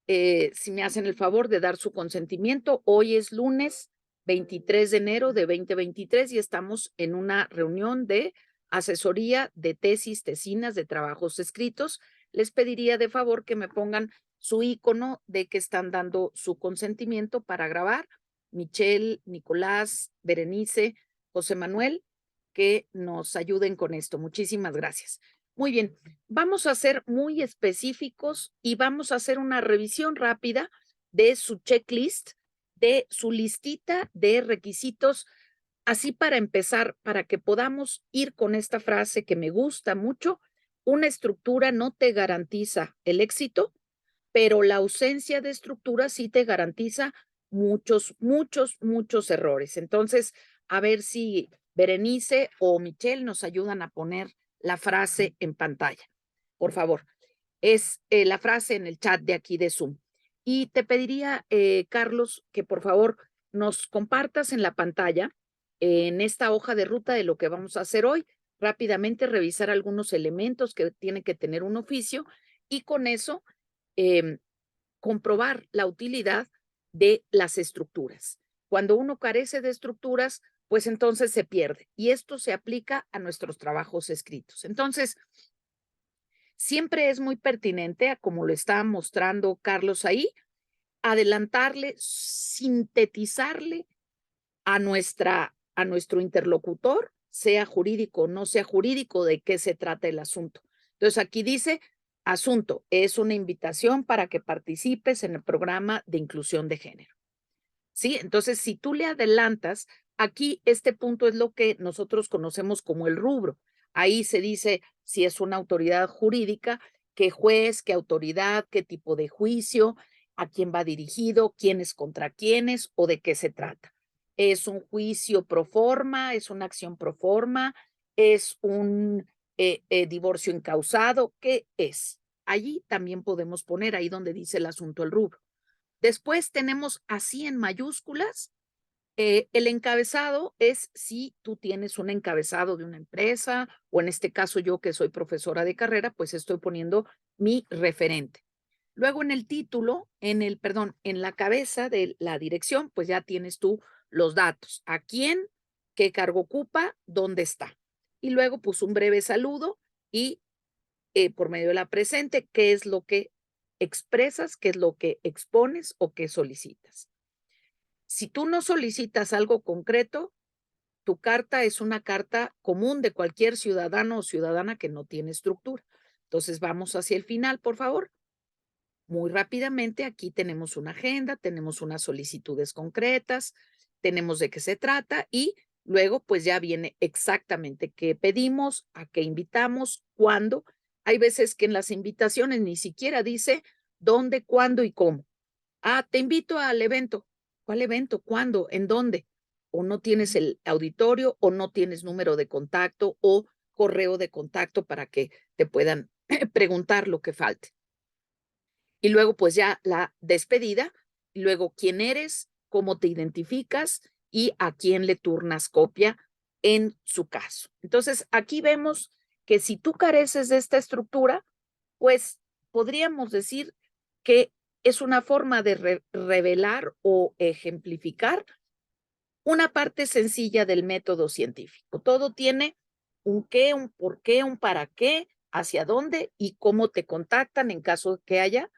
si me hacen el favor de dar su consentimiento. Hoy es lunes 23 de enero de 2023 y estamos en una reunión de asesoría de tesis, tesinas, de trabajos escritos. Les pediría de favor que me pongan su icono de que están dando su consentimiento para grabar. Michelle, Nicolás, Berenice, José Manuel, que nos ayuden con esto. Muchísimas gracias. Muy bien, vamos a ser muy específicos y vamos a hacer una revisión rápida de su checklist, de su listita de requisitos, así para empezar, para que podamos ir con esta frase que me gusta mucho: una estructura no te garantiza el éxito, pero la ausencia de estructura sí te garantiza muchos, muchos, muchos errores. Entonces, a ver si Berenice o Michelle nos ayudan a poner la frase en pantalla. Por favor, es la frase en el chat de aquí de Zoom. Y te pediría, Carlos, que por favor nos compartas en la pantalla, en esta hoja de ruta de lo que vamos a hacer hoy, rápidamente revisar algunos elementos que tiene que tener un oficio y con eso em, comprobar la utilidad de las estructuras. Cuando uno carece de estructuras, pues entonces se pierde. Y esto se aplica a nuestros trabajos escritos. Entonces, siempre es muy pertinente, como lo está mostrando Carlos ahí, adelantarle, sintetizarle a nuestro interlocutor, sea jurídico o no sea jurídico, de qué se trata el asunto. Entonces aquí dice: asunto, es una invitación para que participes en el programa de inclusión de género. ¿Sí? Entonces, si tú le adelantas, aquí este punto es lo que nosotros conocemos como el rubro. Ahí se dice si es una autoridad jurídica, qué juez, qué autoridad, qué tipo de juicio, a quién va dirigido, quiénes contra quiénes o de qué se trata. ¿Es un juicio pro forma? ¿Es una acción pro forma? ¿Es un divorcio incausado? ¿Qué es? Allí también podemos poner ahí donde dice el asunto el rubro. Después tenemos así en mayúsculas, el encabezado es si tú tienes un encabezado de una empresa o en este caso yo que soy profesora de carrera, pues estoy poniendo mi referente. Luego en el título, perdón, en la cabeza de la dirección, pues ya tienes tú los datos: a quién, qué cargo ocupa, dónde está. Y luego pues un breve saludo y por medio de la presente, qué es lo que expresas, qué es lo que expones o qué solicitas. Si tú no solicitas algo concreto, tu carta es una carta común de cualquier ciudadano o ciudadana que no tiene estructura. Entonces vamos hacia el final, por favor. Muy rápidamente, aquí tenemos una agenda, tenemos unas solicitudes concretas, tenemos de qué se trata y luego pues ya viene exactamente qué pedimos, a qué invitamos, cuándo. Hay veces que en las invitaciones ni siquiera dice dónde, cuándo y cómo. Ah, te invito al evento. ¿Cuál evento? ¿Cuándo? ¿En dónde? O no tienes el auditorio o no tienes número de contacto o correo de contacto para que te puedan preguntar lo que falte. Y luego, pues ya la despedida, y luego quién eres, cómo te identificas y a quién le turnas copia en su caso. Entonces, aquí vemos que si tú careces de esta estructura, pues podríamos decir que es una forma de revelar o ejemplificar una parte sencilla del método científico. Todo tiene un qué, un por qué, un para qué, hacia dónde y cómo te contactan en caso de que haya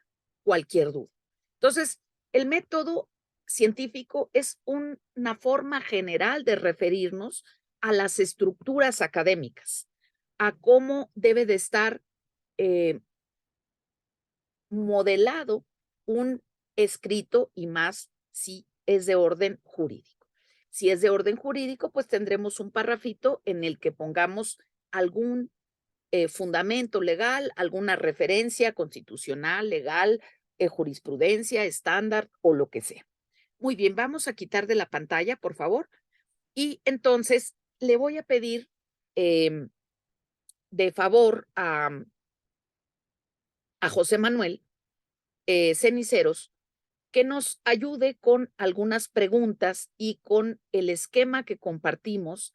cualquier duda. Entonces, el método científico es una forma general de referirnos a las estructuras académicas, a cómo debe de estar eh, modelado un escrito y más si es de orden jurídico. Si es de orden jurídico, pues tendremos un parrafito en el que pongamos algún fundamento legal, alguna referencia constitucional, legal, jurisprudencia, estándar o lo que sea. Muy bien, vamos a quitar de la pantalla, por favor. Y entonces le voy a pedir eh, de favor a José Manuel Ceniceros que nos ayude con algunas preguntas y con el esquema que compartimos,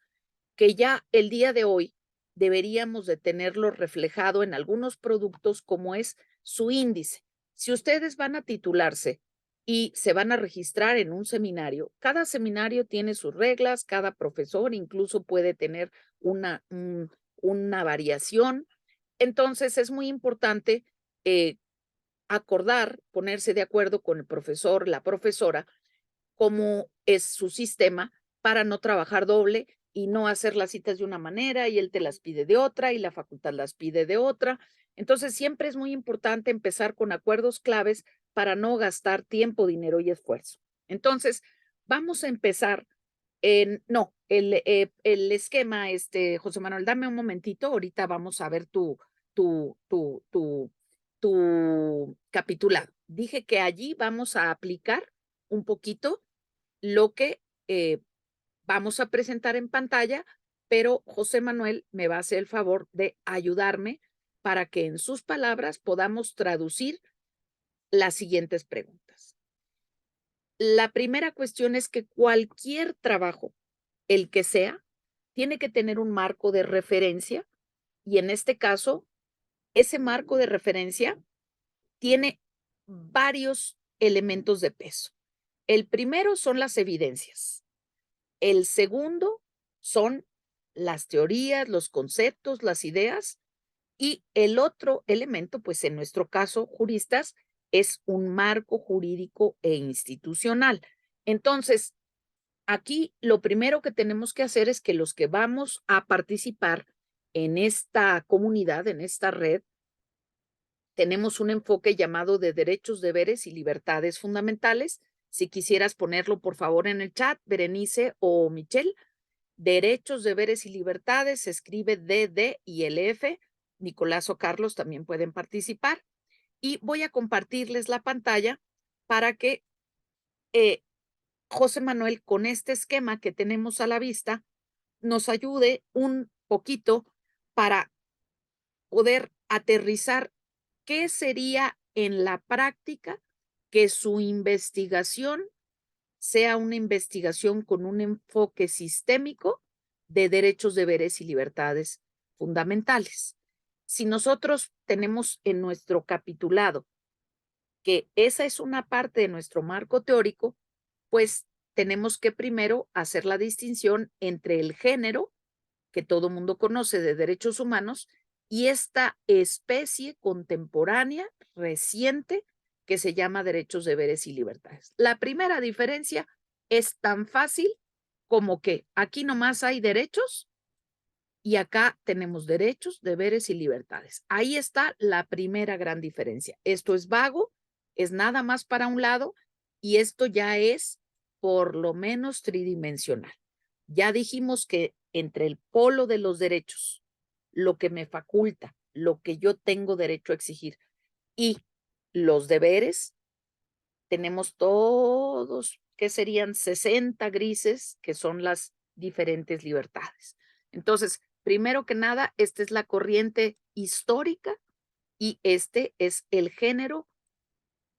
que ya el día de hoy deberíamos de tenerlo reflejado en algunos productos como es su índice. Si ustedes van a titularse y se van a registrar en un seminario, cada seminario tiene sus reglas, cada profesor incluso puede tener una variación. Entonces es muy importante acordar, ponerse de acuerdo con el profesor, la profesora, cómo es su sistema para no trabajar doble y no hacer las citas de una manera y él te las pide de otra y la facultad las pide de otra. Entonces, siempre es muy importante empezar con acuerdos claves para no gastar tiempo, dinero y esfuerzo. Entonces, vamos a empezar no, el esquema, José Manuel, dame un momentito, ahorita vamos a ver tu, tu, tu, tu capitulado. Dije que allí vamos a aplicar un poquito lo que vamos a presentar en pantalla, pero José Manuel me va a hacer el favor de ayudarme para que en sus palabras podamos traducir las siguientes preguntas. La primera cuestión es que cualquier trabajo, el que sea, tiene que tener un marco de referencia y en este caso, ese marco de referencia tiene varios elementos de peso. El primero son las evidencias. El segundo son las teorías, los conceptos, las ideas. Y el otro elemento, pues en nuestro caso, juristas, es un marco jurídico e institucional. Entonces, aquí lo primero que tenemos que hacer es que los que vamos a participar en esta comunidad, en esta red, tenemos un enfoque llamado de derechos, deberes y libertades fundamentales. Si quisieras ponerlo, por favor, en el chat, Berenice o Michelle. Derechos, deberes y libertades, se escribe DD y LF. Nicolás o Carlos también pueden participar. Y voy a compartirles la pantalla para que José Manuel, con este esquema que tenemos a la vista, nos ayude un poquito para poder aterrizar qué sería en la práctica que su investigación sea una investigación con un enfoque sistémico de derechos, deberes y libertades fundamentales. Si nosotros tenemos en nuestro capitulado que esa es una parte de nuestro marco teórico, pues tenemos que primero hacer la distinción entre el género, que todo mundo conoce de derechos humanos, y esta especie contemporánea, reciente, que se llama derechos, deberes y libertades. La primera diferencia es tan fácil como que aquí nomás hay derechos y acá tenemos derechos, deberes y libertades. Ahí está la primera gran diferencia. Esto es vago, es nada más para un lado y esto ya es por lo menos tridimensional. Ya dijimos que entre el polo de los derechos, lo que me faculta, lo que yo tengo derecho a exigir y los deberes, tenemos todos, que serían 60 grises, que son las diferentes libertades. Entonces, primero que nada, esta es la corriente histórica y este es el género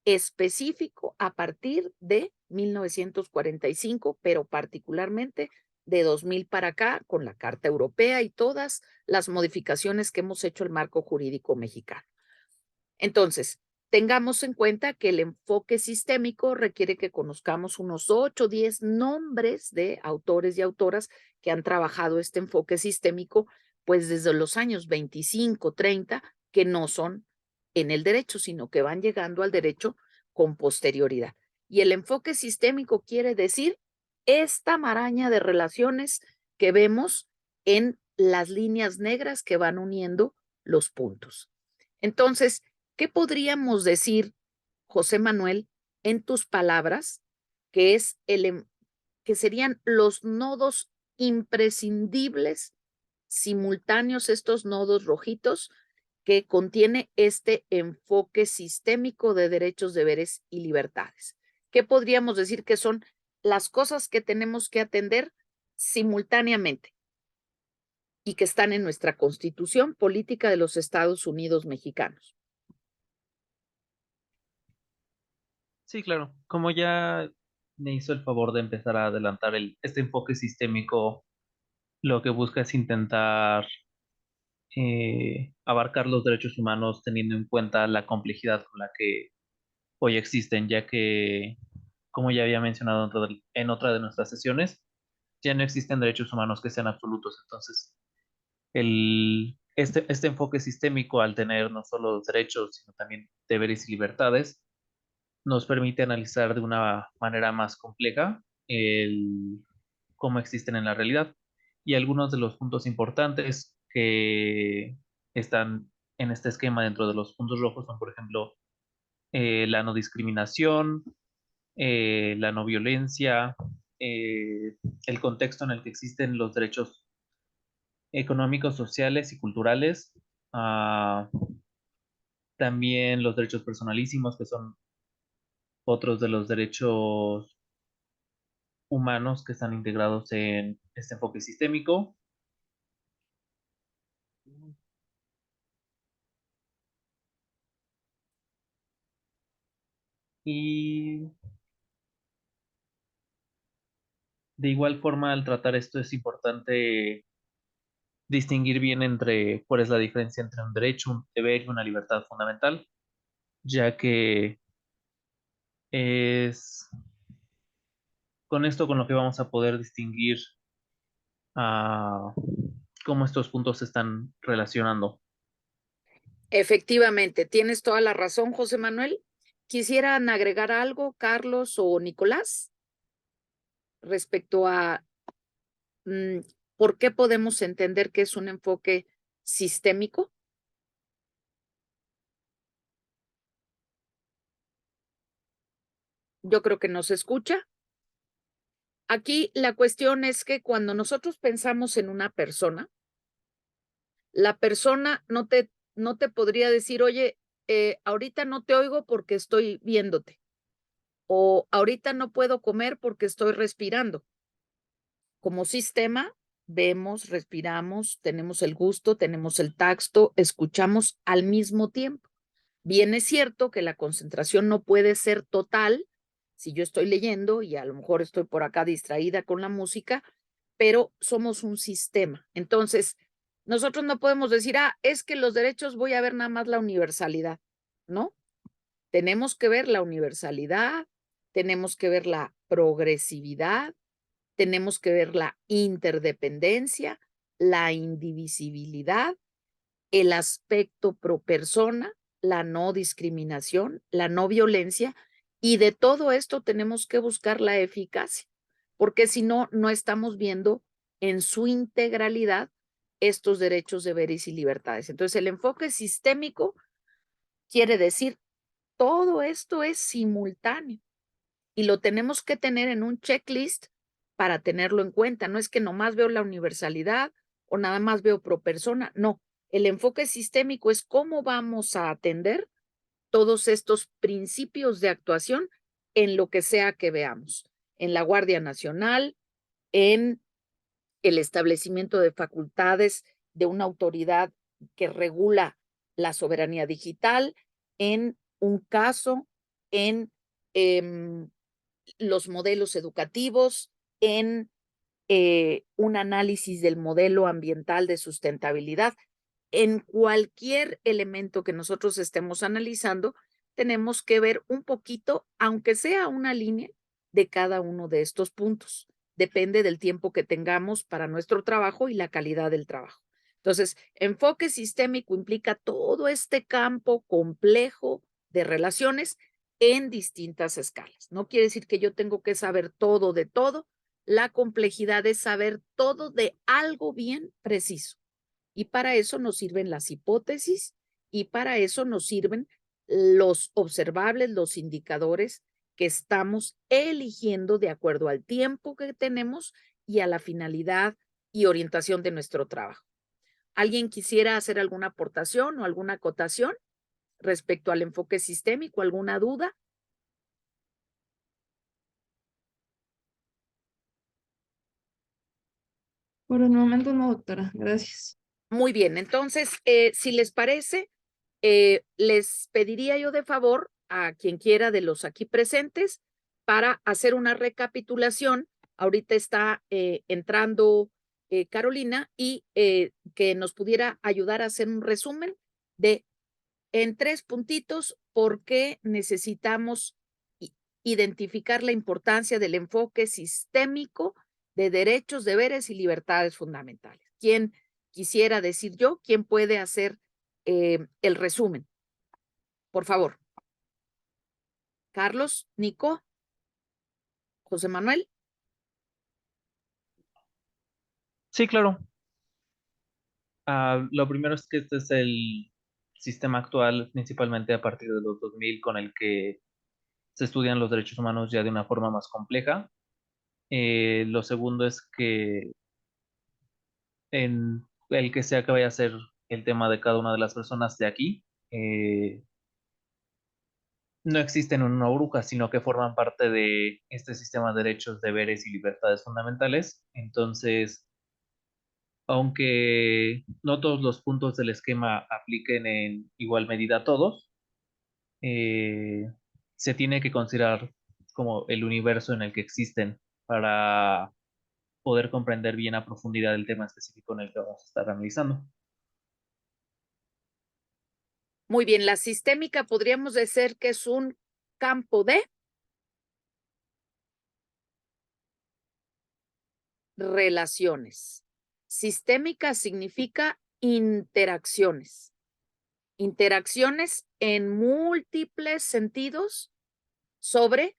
específico a partir de 1945, pero particularmente de 2000 para acá, con la Carta Europea y todas las modificaciones que hemos hecho al marco jurídico mexicano. Entonces, tengamos en cuenta que el enfoque sistémico requiere que conozcamos unos 8 o 10 nombres de autores y autoras que han trabajado este enfoque sistémico, pues desde los años 25, 30, que no son en el derecho, sino que van llegando al derecho con posterioridad. Y el enfoque sistémico quiere decir esta maraña de relaciones que vemos en las líneas negras que van uniendo los puntos. Entonces, ¿qué podríamos decir, José Manuel, en tus palabras, que es que serían los nodos imprescindibles, simultáneos, estos nodos rojitos que contiene este enfoque sistémico de derechos, deberes y libertades? ¿Qué podríamos decir que son las cosas que tenemos que atender simultáneamente y que están en nuestra Constitución Política de los Estados Unidos Mexicanos? Sí, claro. Como ya me hizo el favor de empezar a adelantar este enfoque sistémico, lo que busca es intentar abarcar los derechos humanos teniendo en cuenta la complejidad con la que hoy existen, ya que, como ya había mencionado en otra de nuestras sesiones, ya no existen derechos humanos que sean absolutos. Entonces, este enfoque sistémico, al tener no solo los derechos, sino también deberes y libertades, nos permite analizar de una manera más compleja cómo existen en la realidad. Y algunos de los puntos importantes que están en este esquema dentro de los puntos rojos son, por ejemplo, la no discriminación, la no violencia, el contexto en el que existen los derechos económicos, sociales y culturales, ah, también los derechos personalísimos, que son otros de los derechos humanos que están integrados en este enfoque sistémico. Y de igual forma, al tratar esto es importante distinguir bien entre cuál es la diferencia entre un derecho, un deber y una libertad fundamental, ya que es con esto con lo que vamos a poder distinguir cómo estos puntos se están relacionando. Efectivamente, tienes toda la razón, José Manuel. ¿Quisieran agregar algo, Carlos o Nicolás, respecto a mm, por qué podemos entender que es un enfoque sistémico? Yo creo que nos escucha. Aquí la cuestión es que cuando nosotros pensamos en una persona, la persona no te podría decir, oye, ahorita no te oigo porque estoy viéndote, o ahorita no puedo comer porque estoy respirando. Como sistema, vemos, respiramos, tenemos el gusto, tenemos el tacto, escuchamos al mismo tiempo. Bien es cierto que la concentración no puede ser total si yo estoy leyendo y a lo mejor estoy por acá distraída con la música, pero somos un sistema. Entonces, nosotros no podemos decir, es que los derechos voy a ver nada más la universalidad, ¿no? Tenemos que ver la universalidad, tenemos que ver la progresividad, tenemos que ver la interdependencia, la indivisibilidad, el aspecto pro persona, la no discriminación, la no violencia, y de todo esto tenemos que buscar la eficacia, porque si no, no estamos viendo en su integralidad estos derechos, deberes y libertades. Entonces, el enfoque sistémico quiere decir todo esto es simultáneo y lo tenemos que tener en un checklist para tenerlo en cuenta. No es que nomás veo la universalidad o nada más veo pro persona, no. El enfoque sistémico es cómo vamos a atender todos estos principios de actuación en lo que sea que veamos, en la Guardia Nacional, en el establecimiento de facultades de una autoridad que regula la soberanía digital, en un caso, en eh, los modelos educativos, en un análisis del modelo ambiental de sustentabilidad. En cualquier elemento que nosotros estemos analizando, tenemos que ver un poquito, aunque sea una línea, de cada uno de estos puntos. Depende del tiempo que tengamos para nuestro trabajo y la calidad del trabajo. Entonces, enfoque sistémico implica todo este campo complejo de relaciones en distintas escalas. No quiere decir que yo tengo que saber todo de todo. La complejidad es saber todo de algo bien preciso. Y para eso nos sirven las hipótesis y para eso nos sirven los observables, los indicadores que estamos eligiendo de acuerdo al tiempo que tenemos y a la finalidad y orientación de nuestro trabajo. ¿Alguien quisiera hacer alguna aportación o alguna acotación respecto al enfoque sistémico? ¿Alguna duda? Por el momento no, doctora. Gracias. Muy bien, entonces, si les parece, les pediría yo de favor a quien quiera de los aquí presentes para hacer una recapitulación. Ahorita está entrando Carolina y que nos pudiera ayudar a hacer un resumen de en 3 puntitos por qué necesitamos identificar la importancia del enfoque sistémico de derechos, deberes y libertades fundamentales. ¿Quién quisiera decir yo? ¿Quién puede hacer el resumen? Por favor. Carlos, Nico, José Manuel. Sí, claro. Lo primero es que este es el sistema actual, principalmente a partir de los 2000, con el que se estudian los derechos humanos ya de una forma más compleja. Lo segundo es que en el que sea que vaya a ser el tema de cada una de las personas de aquí, no existen en una burbuja, sino que forman parte de este sistema de derechos, deberes y libertades fundamentales. Entonces, aunque no todos los puntos del esquema apliquen en igual medida a todos, eh, se tiene que considerar como el universo en el que existen para poder comprender bien a profundidad el tema específico en el que vamos a estar analizando. Muy bien, la sistémica podríamos decir que es un campo de relaciones. Sistémica significa interacciones. Interacciones en múltiples sentidos sobre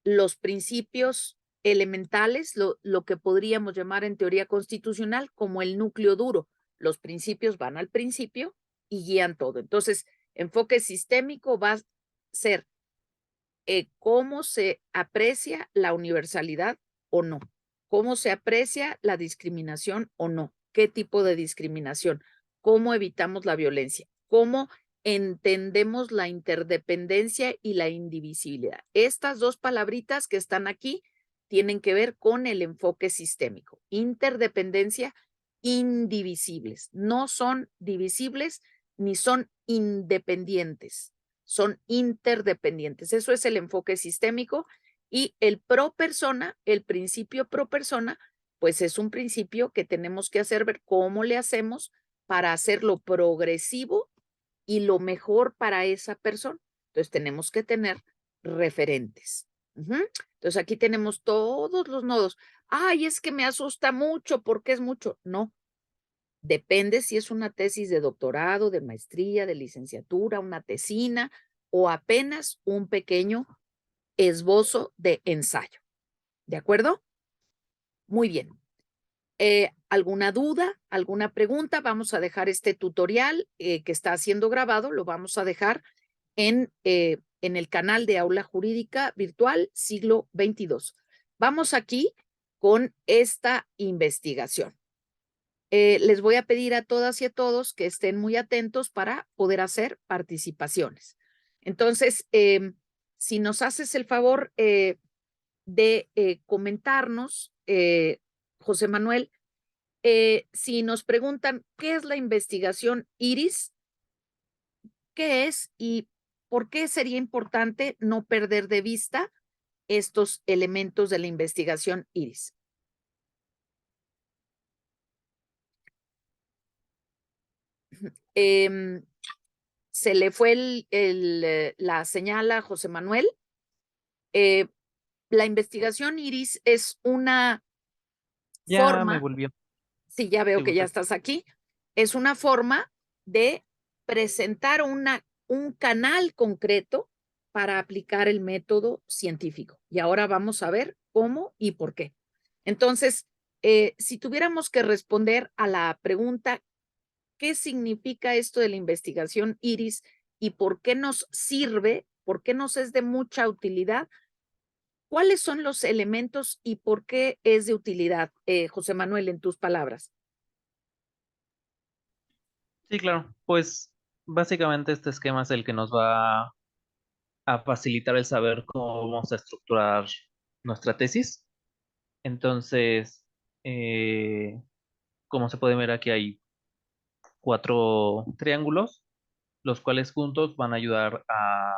los principios elementales, lo que podríamos llamar en teoría constitucional como el núcleo duro. Los principios van al principio y guían todo. Entonces, enfoque sistémico va a ser cómo se aprecia la universalidad o no, cómo se aprecia la discriminación o no, qué tipo de discriminación, cómo evitamos la violencia, cómo entendemos la interdependencia y la indivisibilidad. Estas dos palabritas que están aquí tienen que ver con el enfoque sistémico. Interdependencia, indivisibles. No son divisibles ni son independientes, son interdependientes. Eso es el enfoque sistémico y el pro persona, el principio pro persona, pues es un principio que tenemos que hacer ver cómo le hacemos para hacerlo progresivo y lo mejor para esa persona. Entonces tenemos que tener referentes. Entonces aquí tenemos todos los nodos. Ay, es que me asusta mucho porque es mucho. No, depende si es una tesis de doctorado, de maestría, de licenciatura, una tesina o apenas un pequeño esbozo de ensayo. ¿De acuerdo? Muy bien. ¿Alguna duda? ¿Alguna pregunta? Vamos a dejar este tutorial que está siendo grabado, lo vamos a dejar en el canal de Aula Jurídica Virtual Siglo XXII. Vamos aquí con esta investigación. Les voy a pedir a todas y a todos que estén muy atentos para poder hacer participaciones. Entonces, si nos haces el favor de comentarnos, José Manuel, si nos preguntan qué es la investigación IRIS, qué es y por qué sería importante no perder de vista estos elementos de la investigación IRIS. Se le fue la señal a José Manuel. La investigación IRIS es una Ya me forma, volvió. sí, ya veo Si que ya gustas. estás aquí, es una forma de presentar un canal concreto para aplicar el método científico. Y ahora vamos a ver cómo y por qué. Entonces, si tuviéramos que responder a la pregunta, ¿qué significa esto de la investigación IRIS y por qué nos sirve? ¿Por qué nos es de mucha utilidad? ¿Cuáles son los elementos y por qué es de utilidad, José Manuel, en tus palabras? Sí, claro. Pues básicamente este esquema es el que nos va a facilitar el saber cómo vamos a estructurar nuestra tesis. Entonces, como se puede ver aquí hay 4 triángulos, los cuales juntos van a ayudar a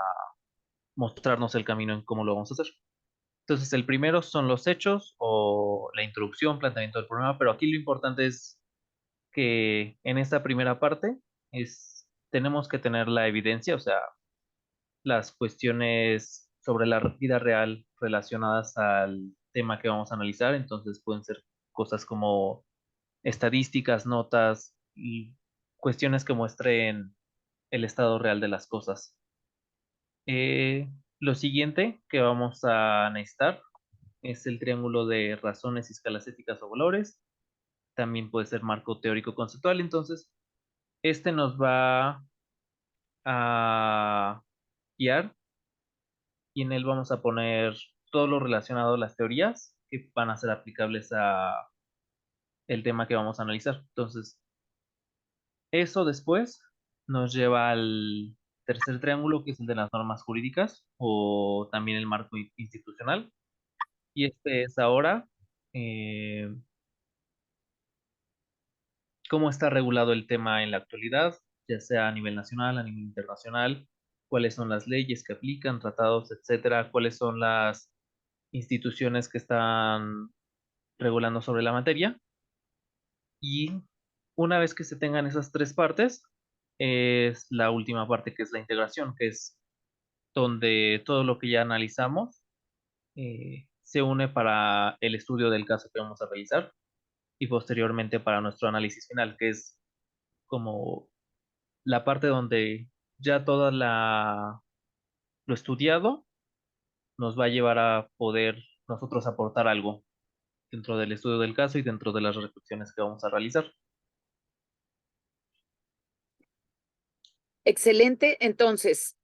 mostrarnos el camino en cómo lo vamos a hacer. Entonces, el primero son los hechos o la introducción, planteamiento del problema, pero aquí lo importante es que en esta primera parte tenemos que tener la evidencia, o sea, las cuestiones sobre la vida real relacionadas al tema que vamos a analizar. Entonces pueden ser cosas como estadísticas, notas y cuestiones que muestren el estado real de las cosas. Lo siguiente que vamos a necesitar es el triángulo de razones y escalas éticas o valores. También puede ser marco teórico conceptual. Entonces, este nos va a guiar y en él vamos a poner todo lo relacionado a las teorías que van a ser aplicables a el tema que vamos a analizar. Entonces, eso después nos lleva al tercer triángulo, que es el de las normas jurídicas o también el marco institucional. Y este es ahora eh, cómo está regulado el tema en la actualidad, ya sea a nivel nacional, a nivel internacional, cuáles son las leyes que aplican, tratados, etcétera, cuáles son las instituciones que están regulando sobre la materia. Y una vez que se tengan esas tres partes, es la última parte que es la integración, que es donde todo lo que ya analizamos se une para el estudio del caso que vamos a realizar y posteriormente para nuestro análisis final, que es como la parte donde ya lo estudiado nos va a llevar a poder nosotros aportar algo dentro del estudio del caso y dentro de las reflexiones que vamos a realizar. Excelente. Entonces,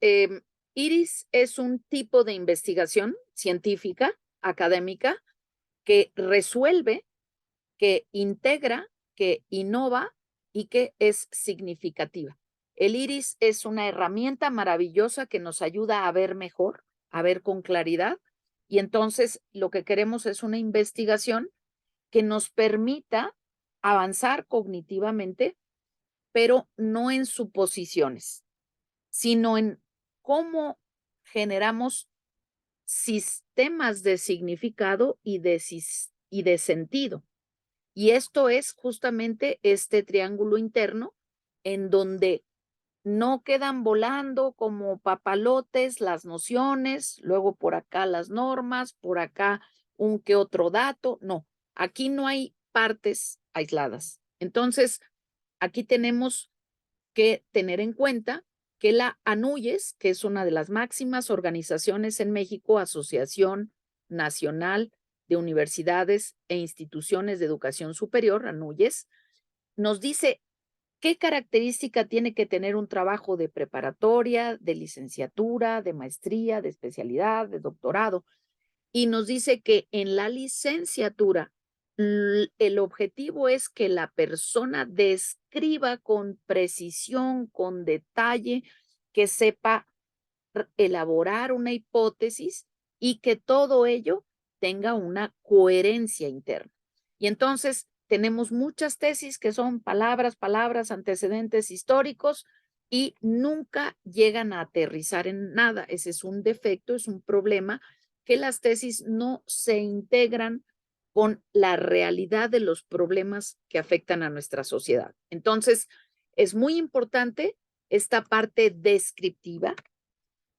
IRIS es un tipo de investigación científica, académica, que resuelve, que integra, que innova y que es significativa. El IRIS es una herramienta maravillosa que nos ayuda a ver mejor, a ver con claridad, y entonces lo que queremos es una investigación que nos permita avanzar cognitivamente, pero no en suposiciones, sino en cómo generamos sistemas de significado y de sentido. Y esto es justamente este triángulo interno en donde no quedan volando como papalotes las nociones, luego por acá las normas, por acá un que otro dato. No, aquí no hay partes aisladas. Entonces, aquí tenemos que tener en cuenta que la ANUYES, que es una de las máximas organizaciones en México, Asociación Nacional de Universidades e Instituciones de Educación Superior, ANUYES, nos dice qué característica tiene que tener un trabajo de preparatoria, de licenciatura, de maestría, de especialidad, de doctorado, y nos dice que en la licenciatura el objetivo es que la persona describa con precisión, con detalle, que sepa elaborar una hipótesis y que todo ello tenga una coherencia interna. Y entonces tenemos muchas tesis que son palabras, palabras, antecedentes históricos y nunca llegan a aterrizar en nada. Ese es un defecto, es un problema, que las tesis no se integran con la realidad de los problemas que afectan a nuestra sociedad. Entonces, es muy importante esta parte descriptiva,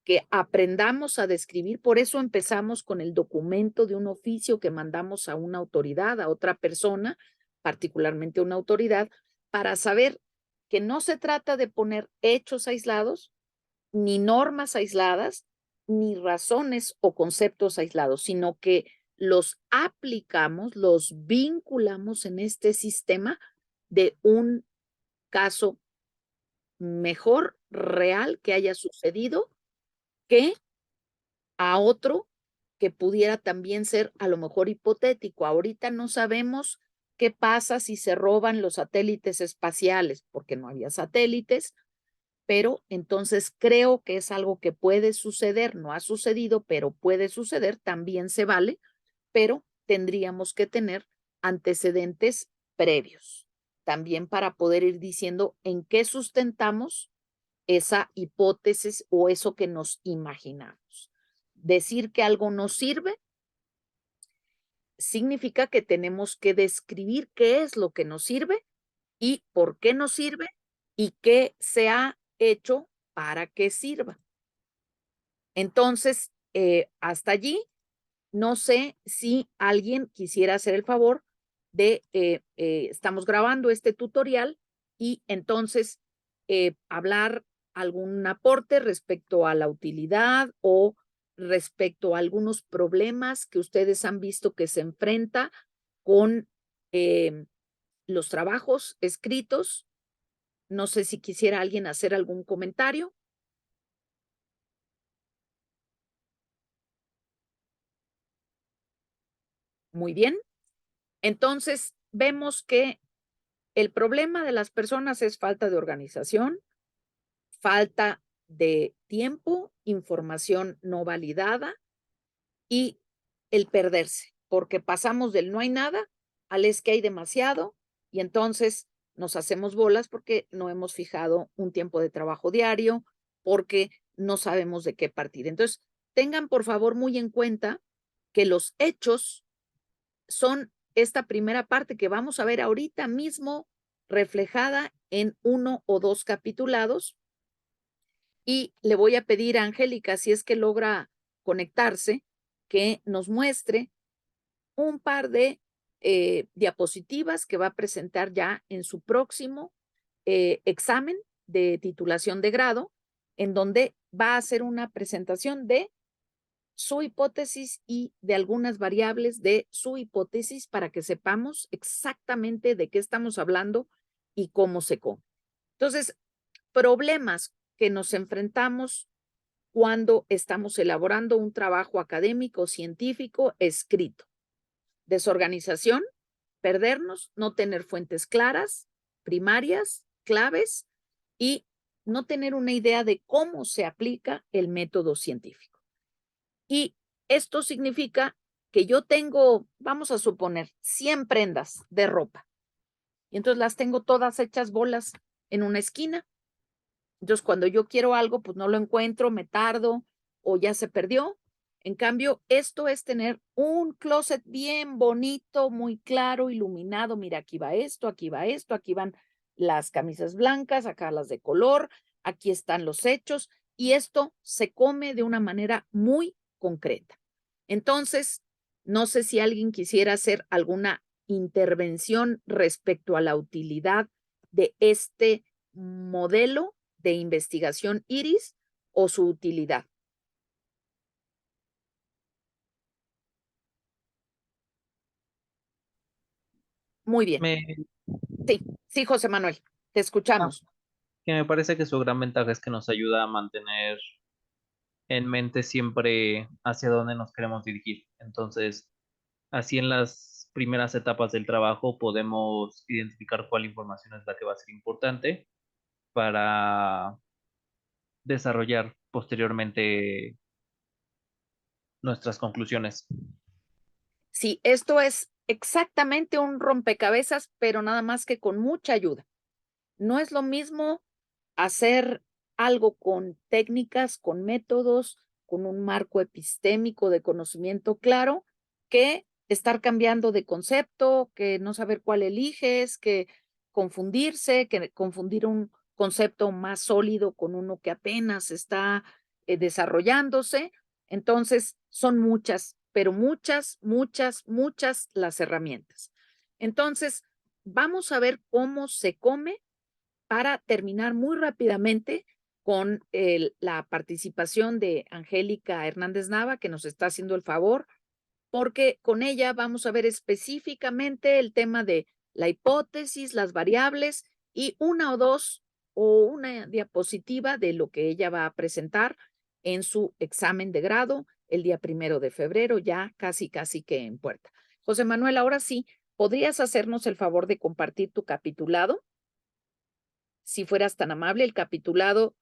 que aprendamos a describir. Por eso empezamos con el documento de un oficio que mandamos a una autoridad, a otra persona, particularmente una autoridad, para saber que no se trata de poner hechos aislados, ni normas aisladas, ni razones o conceptos aislados, sino que los aplicamos, los vinculamos en este sistema de un caso mejor, real, que haya sucedido, que a otro que pudiera también ser a lo mejor hipotético. Ahorita no sabemos qué pasa si se roban los satélites espaciales, porque no había satélites, pero entonces creo que es algo que puede suceder, no ha sucedido, pero puede suceder, también se vale, pero tendríamos que tener antecedentes previos, también para poder ir diciendo en qué sustentamos esa hipótesis o eso que nos imaginamos. Decir que algo nos sirve significa que tenemos que describir qué es lo que nos sirve y por qué nos sirve y qué se ha hecho para que sirva. Entonces, hasta allí, no sé si alguien quisiera hacer el favor de, estamos grabando este tutorial y entonces hablar algún aporte respecto a la utilidad o respecto a algunos problemas que ustedes han visto que se enfrenta con los trabajos escritos. No sé si quisiera alguien hacer algún comentario. Muy bien. Entonces, vemos que el problema de las personas es falta de organización, falta de tiempo, información no validada y el perderse, porque pasamos del no hay nada al es que hay demasiado y entonces nos hacemos bolas porque no hemos fijado un tiempo de trabajo diario, porque no sabemos de qué partir. Entonces, tengan por favor muy en cuenta que los hechos son esta primera parte que vamos a ver ahorita mismo reflejada en 1 o 2 capitulados. Y le voy a pedir a Angélica, si es que logra conectarse, que nos muestre un par de diapositivas que va a presentar ya en su próximo examen de titulación de grado, en donde va a hacer una presentación de su hipótesis y de algunas variables de su hipótesis para que sepamos exactamente de qué estamos hablando y cómo se come. Entonces, problemas que nos enfrentamos cuando estamos elaborando un trabajo académico, científico, escrito. Desorganización, perdernos, no tener fuentes claras, primarias, claves y no tener una idea de cómo se aplica el método científico. Y esto significa que yo tengo, vamos a suponer, 100 prendas de ropa. Y entonces las tengo todas hechas bolas en una esquina. Entonces, cuando yo quiero algo, pues no lo encuentro, me tardo o ya se perdió. En cambio, esto es tener un closet bien bonito, muy claro, iluminado. Mira, aquí va esto, aquí va esto, aquí van las camisas blancas, acá las de color, aquí están los hechos y esto se come de una manera muy concreta. Entonces, no sé si alguien quisiera hacer alguna intervención respecto a la utilidad de este modelo de investigación IRIS o su utilidad. Muy bien. Me, Sí, sí, José Manuel, te ah, escuchamos. que me parece que su gran ventaja es que nos ayuda a mantener en mente siempre hacia dónde nos queremos dirigir. Entonces, así en las primeras etapas del trabajo podemos identificar cuál información es la que va a ser importante para desarrollar posteriormente nuestras conclusiones. Sí, esto es exactamente un rompecabezas, pero nada más que con mucha ayuda. No es lo mismo hacer algo con técnicas, con métodos, con un marco epistémico de conocimiento claro, que estar cambiando de concepto, que no saber cuál eliges, que confundirse, que confundir un concepto más sólido con uno que apenas está desarrollándose. Entonces, son muchas, pero muchas, muchas, muchas las herramientas. Entonces, vamos a ver cómo se come para terminar muy rápidamente con la participación de Angélica Hernández Nava, que nos está haciendo el favor, porque con ella vamos a ver específicamente el tema de la hipótesis, las variables y una o dos o una diapositiva de lo que ella va a presentar en su examen de grado el día 1 de febrero, ya casi, casi que en puerta. José Manuel, ahora sí, ¿podrías hacernos el favor de compartir tu capitulado? Si fueras tan amable, el capitulado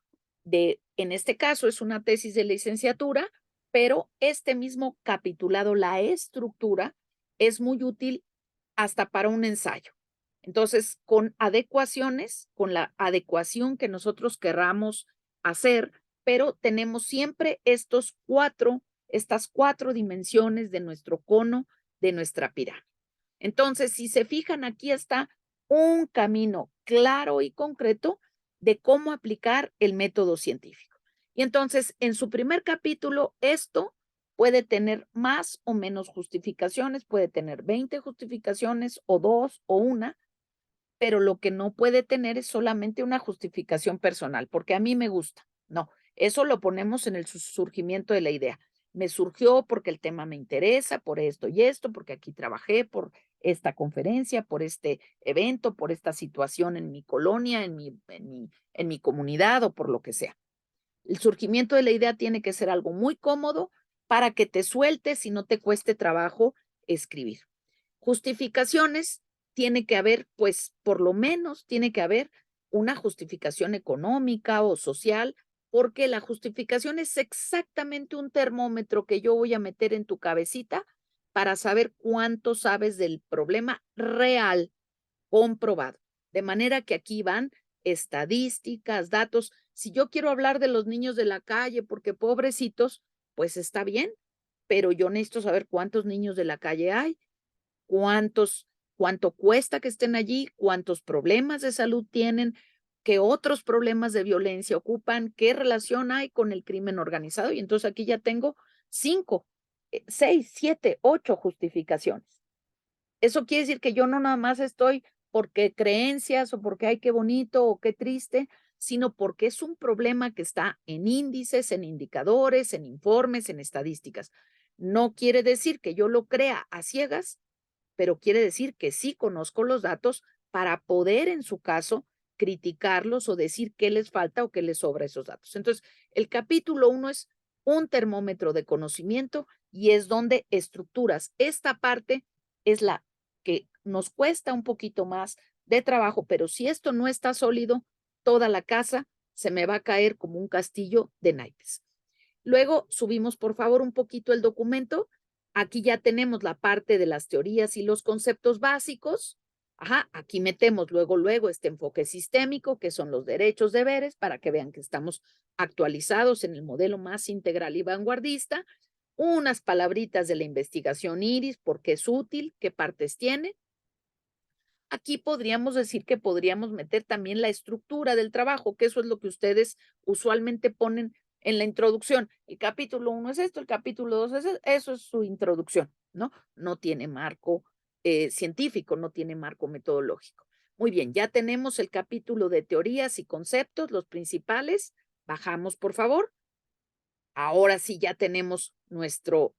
de, en este caso es una tesis de licenciatura, pero este mismo capitulado, la estructura, es muy útil hasta para un ensayo. Entonces, con adecuaciones, con la adecuación que nosotros querramos hacer, pero tenemos siempre estas cuatro dimensiones de nuestro cono, de nuestra pirámide. Entonces, si se fijan, aquí está un camino claro y concreto de cómo aplicar el método científico. Y entonces, en su primer capítulo, esto puede tener más o menos justificaciones, puede tener 20 justificaciones o 2 o 1, pero lo que no puede tener es solamente una justificación personal, porque a mí me gusta. No, eso lo ponemos en el surgimiento de la idea. Me surgió porque el tema me interesa, por esto y esto, porque aquí trabajé, por esta conferencia, por este evento, por esta situación en mi colonia, en mi comunidad o por lo que sea. El surgimiento de la idea tiene que ser algo muy cómodo para que te sueltes y no te cueste trabajo escribir. Justificaciones, tiene que haber, pues, por lo menos tiene que haber una justificación económica o social, porque la justificación es exactamente un termómetro que yo voy a meter en tu cabecita para saber cuánto sabes del problema real, comprobado. De manera que aquí van estadísticas, datos. Si yo quiero hablar de los niños de la calle, porque pobrecitos, pues está bien, pero yo necesito saber cuántos niños de la calle hay, cuánto cuesta que estén allí, cuántos problemas de salud tienen, qué otros problemas de violencia ocupan, qué relación hay con el crimen organizado. Y entonces aquí ya tengo 5, 6, 7, 8 justificaciones. Eso quiere decir que yo no nada más estoy porque creencias o porque ay, qué bonito o qué triste, sino porque es un problema que está en índices, en indicadores, en informes, en estadísticas. No quiere decir que yo lo crea a ciegas, pero quiere decir que sí conozco los datos para poder, en su caso, criticarlos o decir qué les falta o qué les sobra a esos datos. Entonces, el capítulo 1 es un termómetro de conocimiento y es donde estructuras. Esta parte es la que nos cuesta un poquito más de trabajo, pero si esto no está sólido, toda la casa se me va a caer como un castillo de naipes. Luego subimos, por favor, un poquito el documento. Aquí ya tenemos la parte de las teorías y los conceptos básicos. Ajá, aquí metemos luego este enfoque sistémico, que son los derechos, deberes, para que vean que estamos actualizados en el modelo más integral y vanguardista. Unas palabritas de la investigación IRIS, por qué es útil, qué partes tiene. Aquí podríamos decir que podríamos meter también la estructura del trabajo, que eso es lo que ustedes usualmente ponen en la introducción. El capítulo 1 es esto, el capítulo 2 es eso es su introducción, ¿no? No tiene marco científico, no tiene marco metodológico. Muy bien, ya tenemos el capítulo de teorías y conceptos, los principales. Bajamos, por favor. Ahora sí ya tenemos nuestro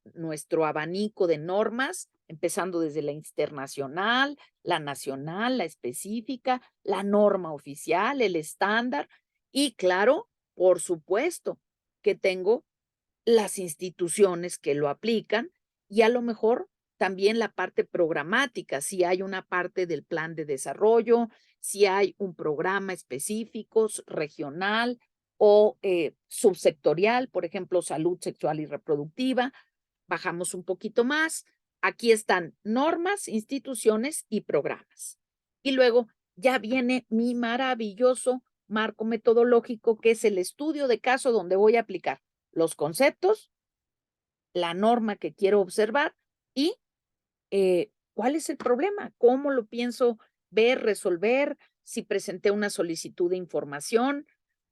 abanico de normas, empezando desde la internacional, la nacional, la específica, la norma oficial, el estándar y claro, por supuesto que tengo las instituciones que lo aplican y a lo mejor también la parte programática, si hay una parte del plan de desarrollo, si hay un programa específico, regional o subsectorial, por ejemplo, salud sexual y reproductiva. Bajamos un poquito más. Aquí están normas, instituciones y programas. Y luego ya viene mi maravilloso marco metodológico, que es el estudio de caso donde voy a aplicar los conceptos, la norma que quiero observar y cuál es el problema, cómo lo pienso ver, resolver, si presenté una solicitud de información,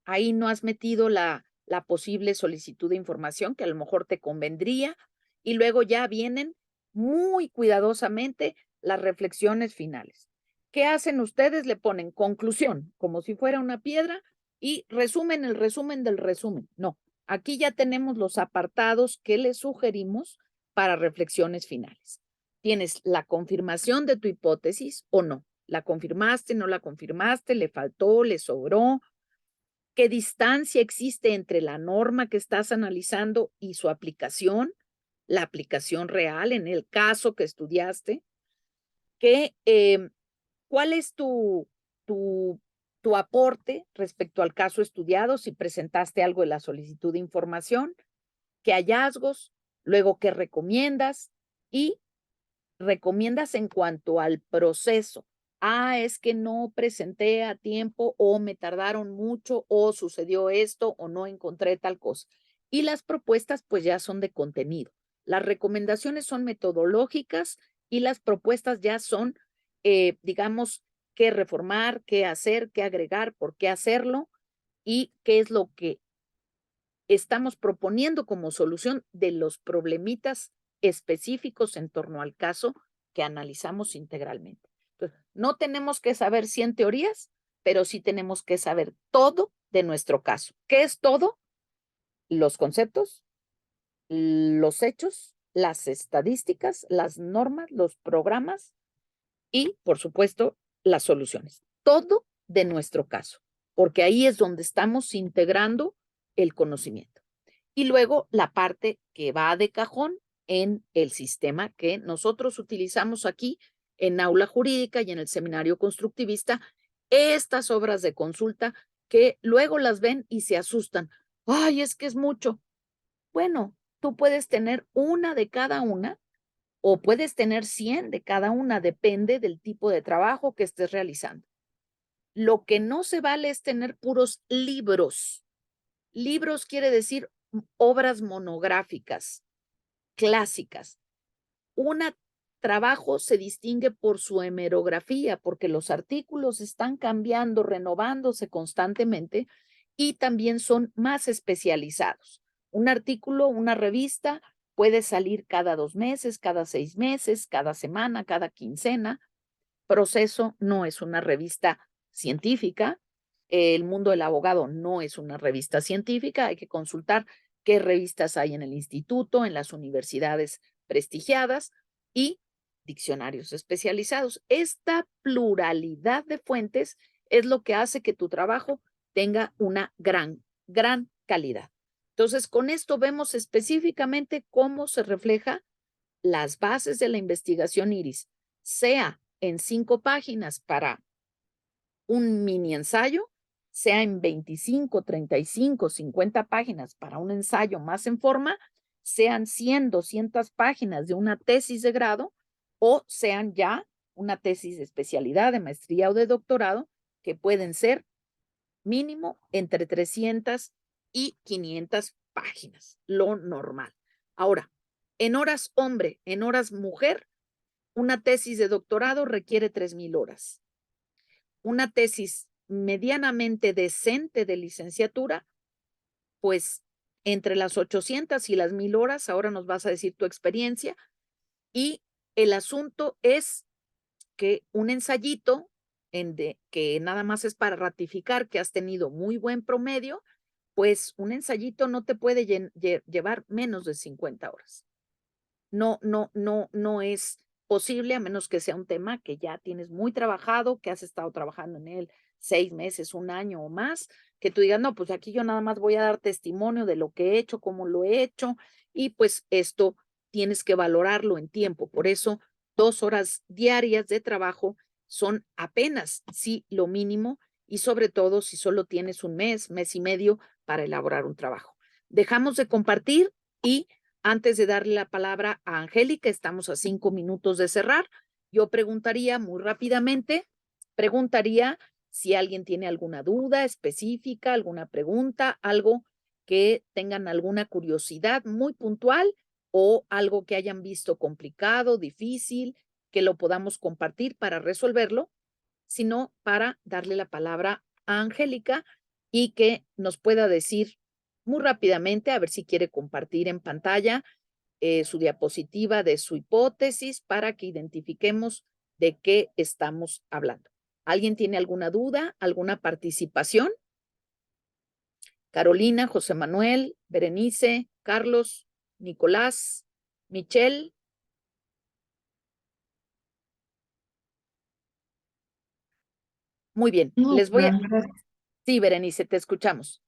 ahí no has metido la posible solicitud de información que a lo mejor te convendría y luego ya vienen muy cuidadosamente las reflexiones finales. ¿Qué hacen ustedes? Le ponen conclusión, como si fuera una piedra, y resumen el resumen del resumen. No, aquí ya tenemos los apartados que les sugerimos para reflexiones finales. Tienes la confirmación de tu hipótesis o no. ¿La confirmaste, no la confirmaste, le faltó, le sobró? ¿Qué distancia existe entre la norma que estás analizando y su aplicación? La aplicación real en el caso que estudiaste. ¿Cuál es tu aporte respecto al caso estudiado si presentaste algo de la solicitud de información? ¿Qué hallazgos? Luego, ¿qué recomiendas? Y recomiendas en cuanto al proceso. Es que no presenté a tiempo o me tardaron mucho o sucedió esto o no encontré tal cosa. Y las propuestas pues ya son de contenido. Las recomendaciones son metodológicas y las propuestas ya son, digamos, qué reformar, qué hacer, qué agregar, por qué hacerlo y qué es lo que estamos proponiendo como solución de los problemitas específicos en torno al caso que analizamos integralmente. Entonces, no tenemos que saber 100 teorías, pero sí tenemos que saber todo de nuestro caso. ¿Qué es todo? Los conceptos, los hechos, las estadísticas, las normas, los programas y, por supuesto, las soluciones. Todo de nuestro caso, porque ahí es donde estamos integrando el conocimiento. Y luego la parte que va de cajón en el sistema que nosotros utilizamos aquí en Aula Jurídica y en el Seminario Constructivista, estas obras de consulta que luego las ven y se asustan. Ay, es que es mucho. Bueno, tú puedes tener una de cada una o puedes tener 100 de cada una, depende del tipo de trabajo que estés realizando. Lo que no se vale es tener puros libros. Libros quiere decir obras monográficas, clásicas. Un trabajo se distingue por su hemerografía, porque los artículos están cambiando, renovándose constantemente y también son más especializados. Un artículo, una revista puede salir cada 2 meses, cada 6 meses, cada semana, cada quincena. Proceso no es una revista científica. El mundo del abogado no es una revista científica. Hay que consultar qué revistas hay en el instituto, en las universidades prestigiadas y diccionarios especializados. Esta pluralidad de fuentes es lo que hace que tu trabajo tenga una gran calidad. Entonces, con esto vemos específicamente cómo se refleja las bases de la investigación IRIS, sea en 5 páginas para un mini ensayo, sea en 25, 35, 50 páginas para un ensayo más en forma, sean 100, 200 páginas de una tesis de grado o sean ya una tesis de especialidad, de maestría o de doctorado, que pueden ser mínimo entre 300 y 500 páginas, lo normal. Ahora, en horas hombre, en horas mujer, una tesis de doctorado requiere 3,000 horas. Una tesis medianamente decente de licenciatura, pues entre las 800 y las 1,000 horas, ahora nos vas a decir tu experiencia, y el asunto es que un ensayito que nada más es para ratificar que has tenido muy buen promedio, pues un ensayito no te puede llevar menos de 50 horas. No es posible a menos que sea un tema que ya tienes muy trabajado, que has estado trabajando en él 6 meses, 1 año o más, que tú digas, no, pues aquí yo nada más voy a dar testimonio de lo que he hecho, cómo lo he hecho, y pues esto tienes que valorarlo en tiempo. Por eso 2 horas diarias de trabajo son apenas, sí, lo mínimo, y sobre todo si solo tienes un mes, mes y medio para elaborar un trabajo. Dejamos de compartir y antes de darle la palabra a Angélica, estamos a 5 minutos de cerrar. Yo preguntaría muy rápidamente, si alguien tiene alguna duda específica, alguna pregunta, algo que tengan alguna curiosidad muy puntual o algo que hayan visto complicado, difícil, que lo podamos compartir para resolverlo, sino para darle la palabra a Angélica y que nos pueda decir muy rápidamente, a ver si quiere compartir en pantalla su diapositiva de su hipótesis para que identifiquemos de qué estamos hablando. ¿Alguien tiene alguna duda, alguna participación? Carolina, José Manuel, Berenice, Carlos, Nicolás, Michelle. Muy bien, No, les voy a... gracias. Sí, Berenice, te escuchamos.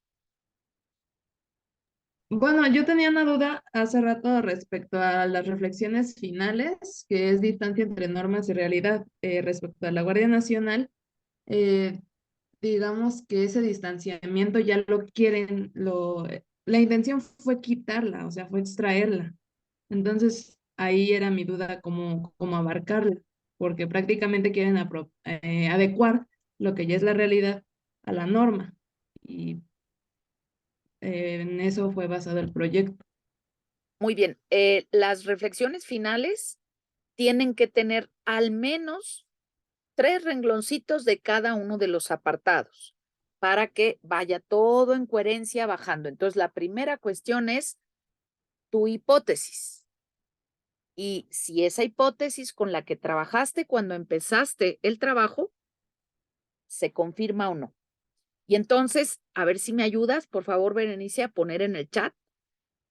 Bueno, yo tenía una duda hace rato respecto a las reflexiones finales, que es distancia entre normas y realidad. Respecto a la Guardia Nacional, eh, digamos que ese distanciamiento ya lo quieren, la intención fue quitarla, o sea, fue extraerla. Entonces, ahí era mi duda cómo abarcarla, porque prácticamente quieren adecuar lo que ya es la realidad a la norma. Y en eso fue basado el proyecto. Muy bien, las reflexiones finales tienen que tener al menos 3 rengloncitos de cada uno de los apartados. para que vaya todo en coherencia bajando. Entonces, la primera cuestión es tu hipótesis. Y si esa hipótesis con la que trabajaste cuando empezaste el trabajo se confirma o no. Y entonces, a ver si me ayudas, por favor, Berenice, a poner en el chat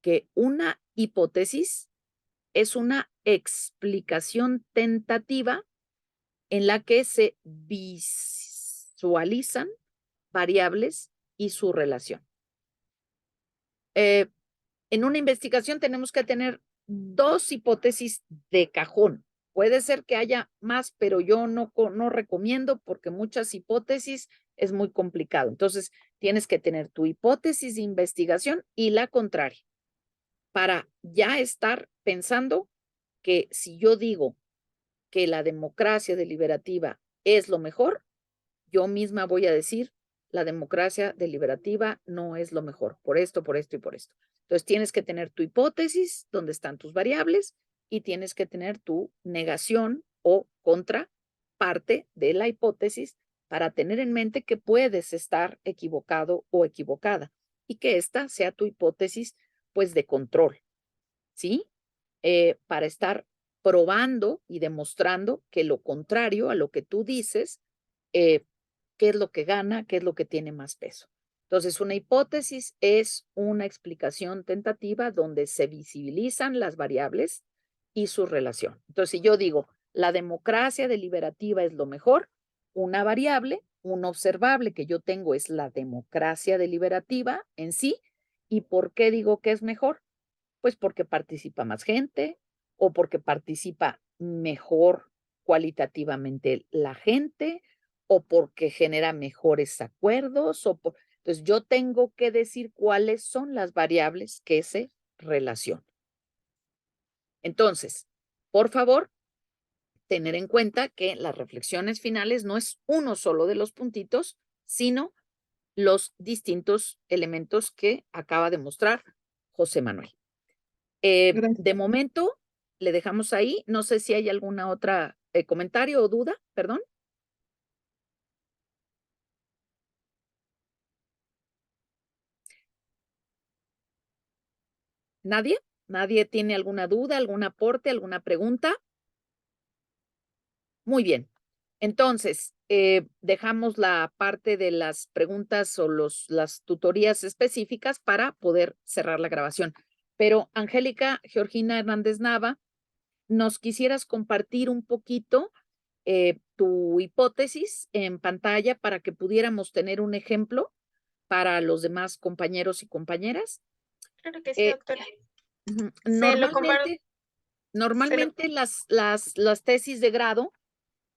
que una hipótesis es una explicación tentativa en la que se visualizan variables y su relación. En una investigación tenemos que tener dos hipótesis de cajón. Puede ser que haya más, pero yo no recomiendo porque muchas hipótesis es muy complicado. Entonces, tienes que tener tu hipótesis de investigación y la contraria para ya estar pensando que si yo digo que la democracia deliberativa es lo mejor, yo misma voy a decir, la democracia deliberativa no es lo mejor, por esto, por esto y por esto. Entonces tienes que tener tu hipótesis, donde están tus variables, y tienes que tener tu negación o contraparte de la hipótesis para tener en mente que puedes estar equivocado o equivocada y que esta sea tu hipótesis, pues, de control, ¿sí? Para estar probando y demostrando que lo contrario a lo que tú dices, qué es lo que gana, qué es lo que tiene más peso. Entonces, una hipótesis es una explicación tentativa donde se visibilizan las variables y su relación. Entonces, si yo digo, la democracia deliberativa es lo mejor, una variable, un observable que yo tengo es la democracia deliberativa en sí. ¿Y por qué digo que es mejor? Pues porque participa más gente o porque participa mejor cualitativamente la gente o porque genera mejores acuerdos entonces yo tengo que decir cuáles son las variables que se relacionan. Entonces, por favor, tener en cuenta que las reflexiones finales no es uno solo de los puntitos, sino los distintos elementos que acaba de mostrar José Manuel. Gracias. De momento, le dejamos ahí. No sé si hay alguna otra comentario o duda, perdón. ¿Nadie? ¿Nadie tiene alguna duda, algún aporte, alguna pregunta? Muy bien. Entonces, dejamos la parte de las preguntas o las tutorías específicas para poder cerrar la grabación. Pero, Angélica Georgina Hernández Nava, ¿nos quisieras compartir un poquito tu hipótesis en pantalla para que pudiéramos tener un ejemplo para los demás compañeros y compañeras? Claro que sí, doctora. Se lo comparto. Normalmente las tesis de grado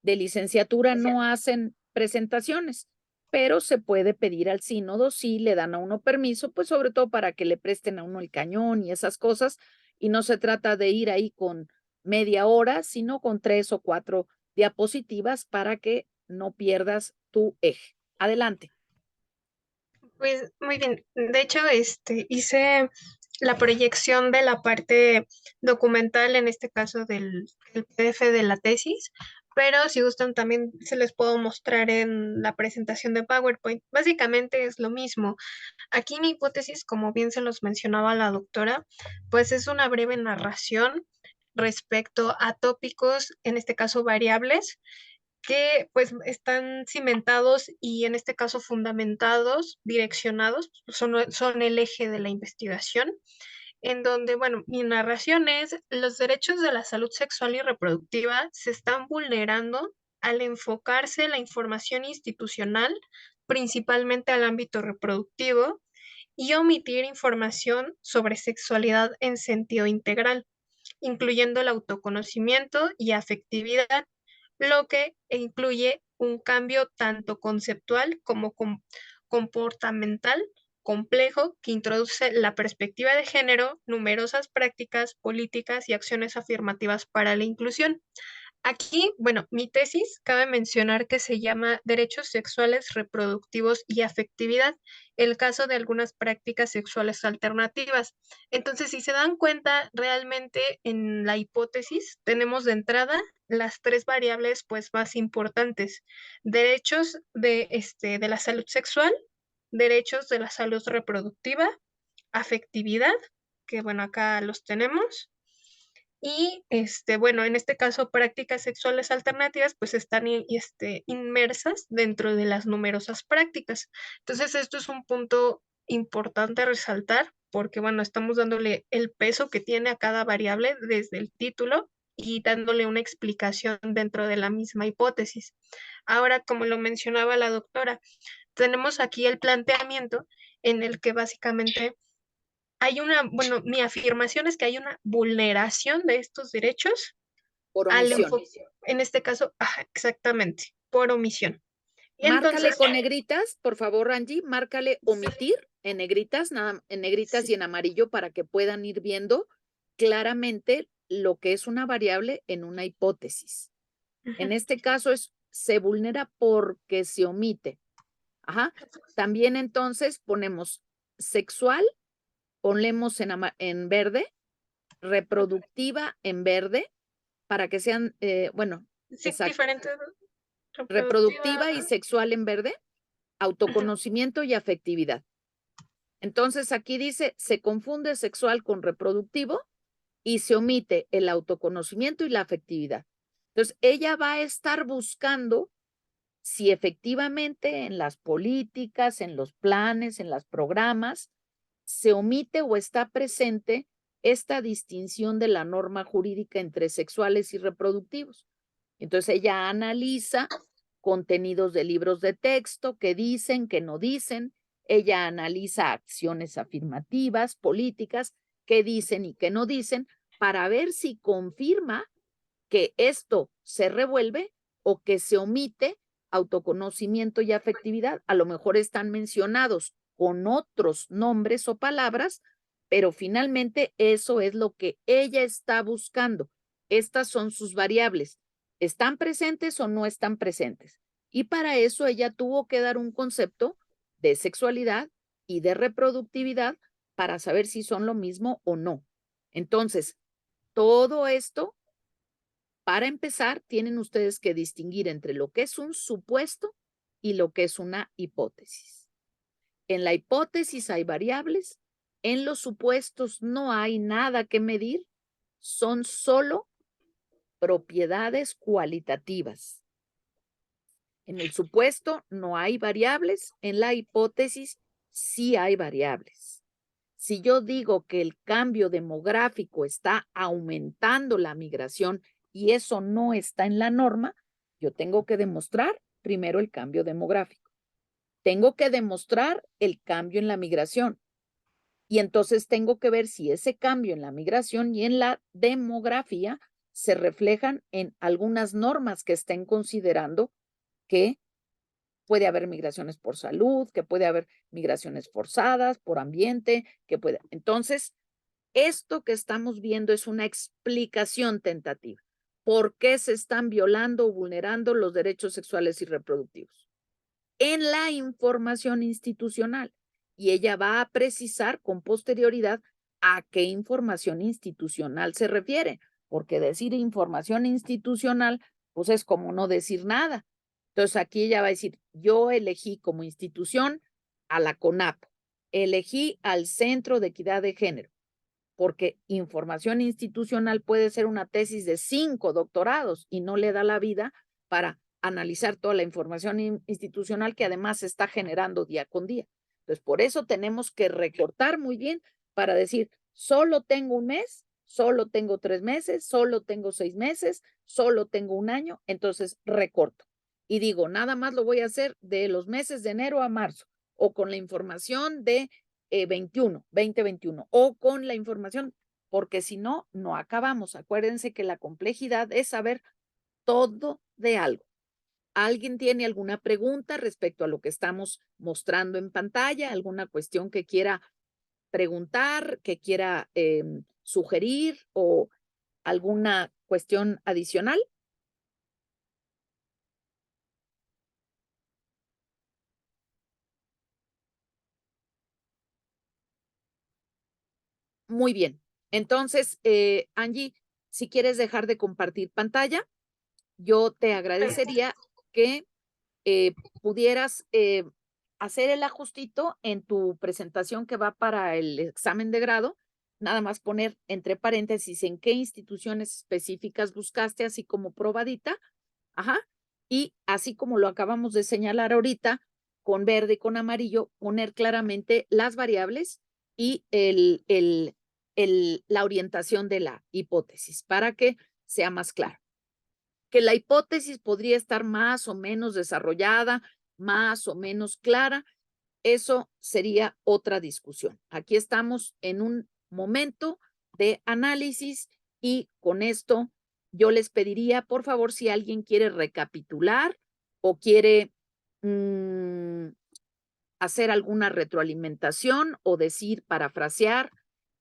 de licenciatura no hacen presentaciones, pero se puede pedir al sínodo si le dan a uno permiso, pues sobre todo para que le presten a uno el cañón y esas cosas, y no se trata de ir ahí con media hora, sino con 3 o 4 diapositivas para que no pierdas tu eje. Adelante. Pues muy bien. De hecho, hice la proyección de la parte documental, en este caso del PDF de la tesis, pero si gustan también se les puedo mostrar en la presentación de PowerPoint. Básicamente es lo mismo. Aquí mi hipótesis, como bien se los mencionaba la doctora, pues es una breve narración respecto a tópicos, en este caso variables, que pues están cimentados y en este caso fundamentados, direccionados, son el eje de la investigación, en donde, bueno, mi narración es, los derechos de la salud sexual y reproductiva se están vulnerando al enfocarse la información institucional principalmente al ámbito reproductivo y omitir información sobre sexualidad en sentido integral, incluyendo el autoconocimiento y afectividad, lo que incluye un cambio tanto conceptual como comportamental complejo que introduce la perspectiva de género, numerosas prácticas, políticas y acciones afirmativas para la inclusión. Aquí, bueno, mi tesis cabe mencionar que se llama Derechos sexuales, reproductivos y afectividad, el caso de algunas prácticas sexuales alternativas. Entonces, si se dan cuenta, realmente en la hipótesis tenemos de entrada las tres variables pues más importantes: derechos de la salud sexual, derechos de la salud reproductiva, afectividad, que bueno, acá los tenemos, y bueno, en este caso, prácticas sexuales alternativas, pues están inmersas dentro de las numerosas prácticas. Entonces, esto es un punto importante a resaltar porque, bueno, estamos dándole el peso que tiene a cada variable desde el título y dándole una explicación dentro de la misma hipótesis. Ahora, como lo mencionaba la doctora, tenemos aquí el planteamiento en el que básicamente hay bueno, mi afirmación es que hay una vulneración de estos derechos por al omisión. en este caso, ajá, exactamente, por omisión. Y Márcale entonces, con negritas, por favor, Angie, márcale omitir en negritas, nada, en negritas sí, y en amarillo para que puedan ir viendo claramente lo que es una variable en una hipótesis. En ujú, este caso se vulnera porque se omite. Ajá. También entonces ponemos sexual, ponemos en verde, reproductiva en verde, para que sean, bueno, sí, exacto, diferente reproductiva, reproductiva y sexual en verde, ujú, autoconocimiento y afectividad. Entonces aquí dice, se confunde sexual con reproductivo y se omite el autoconocimiento y la afectividad. Entonces ella va a estar buscando si efectivamente en las políticas, en los planes, en los programas, se omite o está presente esta distinción de la norma jurídica entre sexuales y reproductivos. Entonces ella analiza contenidos de libros de texto, que dicen, que no dicen. Ella analiza acciones afirmativas, políticas, que dicen y que no dicen, para ver si confirma que esto se revuelve o que se omite autoconocimiento y afectividad. A lo mejor están mencionados con otros nombres o palabras, pero finalmente eso es lo que ella está buscando. Estas son sus variables. ¿Están presentes o no están presentes? Y para eso ella tuvo que dar un concepto de sexualidad y de reproductividad para saber si son lo mismo o no. Entonces, todo esto, para empezar, tienen ustedes que distinguir entre lo que es un supuesto y lo que es una hipótesis. En la hipótesis hay variables, en los supuestos no hay nada que medir, son solo propiedades cualitativas. En el supuesto no hay variables, en la hipótesis sí hay variables. Si yo digo que el cambio demográfico está aumentando la migración y eso no está en la norma, yo tengo que demostrar primero el cambio demográfico. Tengo que demostrar el cambio en la migración. Y entonces tengo que ver si ese cambio en la migración y en la demografía se reflejan en algunas normas que estén considerando que puede haber migraciones por salud, que puede haber migraciones forzadas, por ambiente, que puede. Entonces, esto que estamos viendo es una explicación tentativa. ¿Por qué se están violando o vulnerando los derechos sexuales y reproductivos? En la información institucional. Y ella va a precisar con posterioridad a qué información institucional se refiere, porque decir información institucional, pues es como no decir nada. Entonces aquí ella va a decir, yo elegí como institución a la CONAP, elegí al Centro de Equidad de Género, porque información institucional puede ser una tesis de 5 doctorados y no le da la vida para analizar toda la información institucional que además se está generando día con día. Entonces, por eso tenemos que recortar muy bien para decir, solo tengo un mes, solo tengo 3 meses, solo tengo 6 meses, solo tengo un año, entonces recorto. Y digo, nada más lo voy a hacer de los meses de enero a marzo o con la información de 2021, o con la información, porque si no, no acabamos. Acuérdense que la complejidad es saber todo de algo. ¿Alguien tiene alguna pregunta respecto a lo que estamos mostrando en pantalla? ¿Alguna cuestión que quiera preguntar, que quiera sugerir o alguna cuestión adicional? Muy bien. Entonces, Angie, si quieres dejar de compartir pantalla, yo te agradecería que pudieras hacer el ajustito en tu presentación que va para el examen de grado, nada más poner entre paréntesis en qué instituciones específicas buscaste, así como probadita, ajá, y así como lo acabamos de señalar ahorita, con verde y con amarillo, poner claramente las variables y la orientación de la hipótesis para que sea más claro. Que la hipótesis podría estar más o menos desarrollada, más o menos clara, eso sería otra discusión. Aquí estamos en un momento de análisis y con esto yo les pediría, por favor, si alguien quiere recapitular o quiere hacer alguna retroalimentación o decir, parafrasear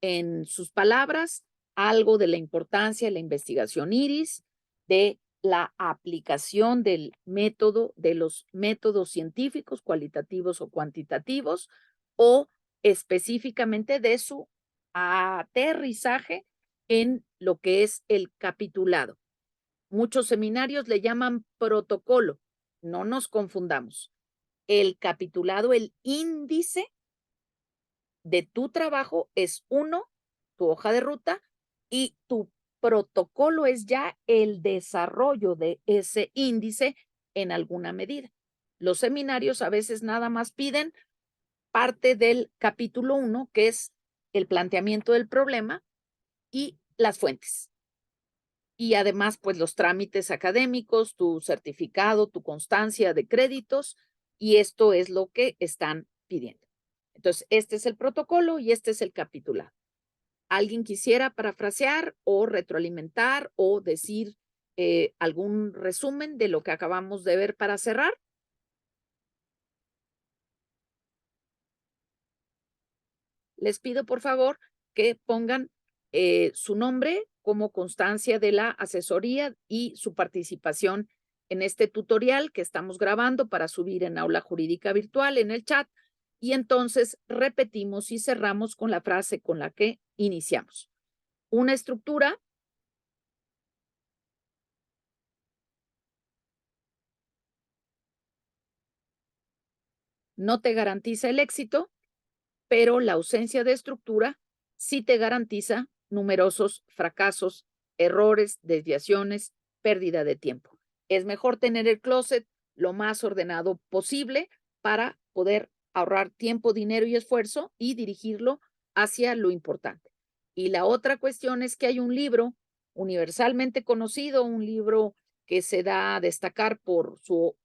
en sus palabras algo de la importancia de la investigación IRIS, de la aplicación del método, de los métodos científicos, cualitativos o cuantitativos, o específicamente de su aterrizaje en lo que es el capitulado. Muchos seminarios le llaman protocolo, no nos confundamos. El capitulado, el índice de tu trabajo es uno, tu hoja de ruta, y tu protocolo es ya el desarrollo de ese índice en alguna medida. Los seminarios a veces nada más piden parte del capítulo 1, que es el planteamiento del problema y las fuentes. Y además, pues los trámites académicos, tu certificado, tu constancia de créditos, y esto es lo que están pidiendo. Entonces, este es el protocolo y este es el capitulado. ¿Alguien quisiera parafrasear o retroalimentar o decir algún resumen de lo que acabamos de ver para cerrar? Les pido, por favor, que pongan su nombre como constancia de la asesoría y su participación en este tutorial que estamos grabando para subir en Aula Jurídica Virtual en el chat. Y entonces repetimos y cerramos con la frase con la que iniciamos. Una estructura no te garantiza el éxito, pero la ausencia de estructura sí te garantiza numerosos fracasos, errores, desviaciones, pérdida de tiempo. Es mejor tener el closet lo más ordenado posible para poder ahorrar tiempo, dinero y esfuerzo y dirigirlo hacia lo importante. Y la otra cuestión es que hay un libro universalmente conocido, un libro que se da a destacar por su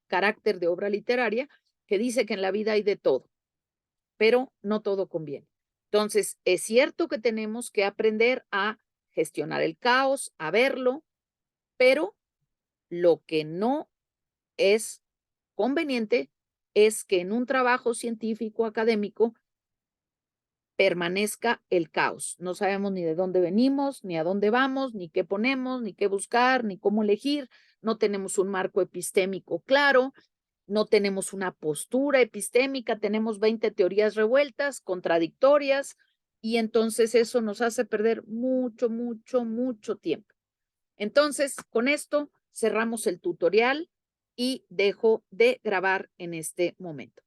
carácter de obra literaria, que dice que en la vida hay de todo, pero no todo conviene. Entonces, es cierto que tenemos que aprender a gestionar el caos, a verlo, pero lo que no es conveniente es que en un trabajo científico académico permanezca el caos. No sabemos ni de dónde venimos, ni a dónde vamos, ni qué ponemos, ni qué buscar, ni cómo elegir. No tenemos un marco epistémico claro, no tenemos una postura epistémica, tenemos 20 teorías revueltas, contradictorias, y entonces eso nos hace perder mucho, mucho, mucho tiempo. Entonces, con esto cerramos el tutorial y dejo de grabar en este momento.